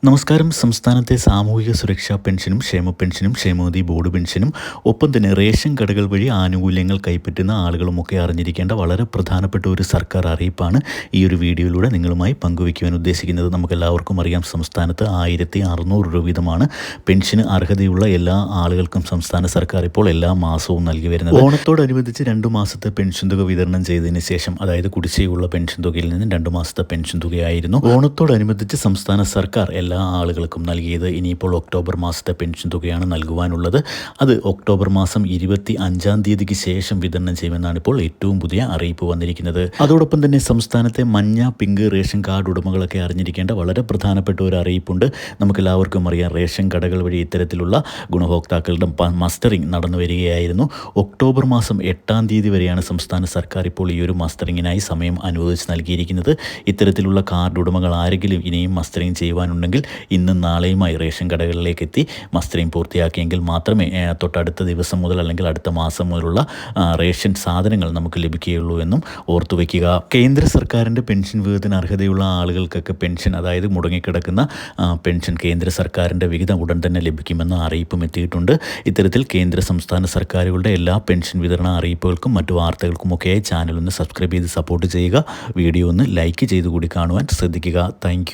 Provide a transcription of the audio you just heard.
നമസ്കാരം. സംസ്ഥാനത്തെ സാമൂഹിക സുരക്ഷാ പെൻഷനും ക്ഷേമ പെൻഷനും ക്ഷേമനിധി ബോർഡ് പെൻഷനും ഒപ്പം തന്നെ റേഷൻ കടകൾ വഴി ആനുകൂല്യങ്ങൾ കൈപ്പറ്റുന്ന ആളുകളുമൊക്കെ അറിഞ്ഞിരിക്കേണ്ട വളരെ പ്രധാനപ്പെട്ട ഒരു സർക്കാർ അറിയിപ്പാണ് ഈ ഒരു വീഡിയോയിലൂടെ നിങ്ങളുമായി പങ്കുവയ്ക്കുവാൻ ഉദ്ദേശിക്കുന്നത്. നമുക്കെല്ലാവർക്കും അറിയാം, സംസ്ഥാനത്ത് 1600 രൂപ വീതമാണ് പെൻഷന് അർഹതയുള്ള എല്ലാ ആളുകൾക്കും സംസ്ഥാന സർക്കാർ ഇപ്പോൾ എല്ലാ മാസവും നൽകി വരുന്നത്. ഓണത്തോടനുബന്ധിച്ച് 2 മാസത്തെ പെൻഷൻ തുക വിതരണം ചെയ്തതിന് ശേഷം, അതായത് കുടിശ്ശികയുള്ള പെൻഷൻ തുകയിൽ നിന്ന് 2 മാസത്തെ പെൻഷൻ തുകയായിരുന്നു ഓണത്തോടനുബന്ധിച്ച് സംസ്ഥാന സർക്കാർ എല്ലാ ആളുകൾക്കും നൽകിയത്. ഇനിയിപ്പോൾ ഒക്ടോബർ മാസത്തെ പെൻഷൻ തുകയാണ് നൽകുവാനുള്ളത്. അത് ഒക്ടോബർ മാസം 25-ാം തീയതിക്ക് ശേഷം വിതരണം ചെയ്യുമെന്നാണ് ഇപ്പോൾ ഏറ്റവും പുതിയ അറിയിപ്പ് വന്നിരിക്കുന്നത്. അതോടൊപ്പം തന്നെ സംസ്ഥാനത്തെ മഞ്ഞ, പിങ്ക് റേഷൻ കാർഡ് ഉടമകളൊക്കെ അറിഞ്ഞിരിക്കേണ്ട വളരെ പ്രധാനപ്പെട്ട ഒരു അറിയിപ്പുണ്ട്. നമുക്കെല്ലാവർക്കും അറിയാം, റേഷൻ കടകൾ വഴി ഇത്തരത്തിലുള്ള ഗുണഭോക്താക്കളുടെ മസ്റ്ററിംഗ് നടന്നു വരികയായിരുന്നു. ഒക്ടോബർ മാസം 8-ാം തീയതി വരെയാണ് സംസ്ഥാന സർക്കാർ ഇപ്പോൾ ഈ ഒരു മസ്റ്ററിങ്ങിനായി സമയം അനുവദിച്ച് നൽകിയിരിക്കുന്നത്. ഇത്തരത്തിലുള്ള കാർഡ് ഉടമകൾ ആരെങ്കിലും ഇനിയും മസ്റ്ററിംഗ് ചെയ്യുവാനുണ്ടെങ്കിൽ ഇന്നും നാളെയുമായി റേഷൻ കടകളിലേക്ക് എത്തി മസ്റ്ററിംഗ് പൂർത്തിയാക്കിയെങ്കിൽ മാത്രമേ തൊട്ടടുത്ത ദിവസം മുതൽ അല്ലെങ്കിൽ അടുത്ത മാസം മുതലുള്ള റേഷൻ സാധനങ്ങൾ നമുക്ക് ലഭിക്കുകയുള്ളൂ എന്നും ഓർത്തു വയ്ക്കുക. കേന്ദ്ര സർക്കാരിൻ്റെ പെൻഷൻ വിഹിതത്തിന് അർഹതയുള്ള ആളുകൾക്കൊക്കെ പെൻഷൻ, അതായത് മുടങ്ങിക്കിടക്കുന്ന പെൻഷൻ കേന്ദ്ര സർക്കാരിൻ്റെ വിഹിതം ഉടൻ തന്നെ ലഭിക്കുമെന്ന അറിയിപ്പും എത്തിയിട്ടുണ്ട്. ഇത്തരത്തിൽ കേന്ദ്ര സംസ്ഥാന സർക്കാരുകളുടെ എല്ലാ പെൻഷൻ വിതരണ അറിയിപ്പുകൾക്കും മറ്റു വാർത്തകൾക്കുമൊക്കെയായി ചാനൽ ഒന്ന് സബ്സ്ക്രൈബ് ചെയ്ത് സപ്പോർട്ട് ചെയ്യുക. വീഡിയോ ഒന്ന് ലൈക്ക് ചെയ്ത് കൂടി കാണുവാൻ ശ്രദ്ധിക്കുക. താങ്ക്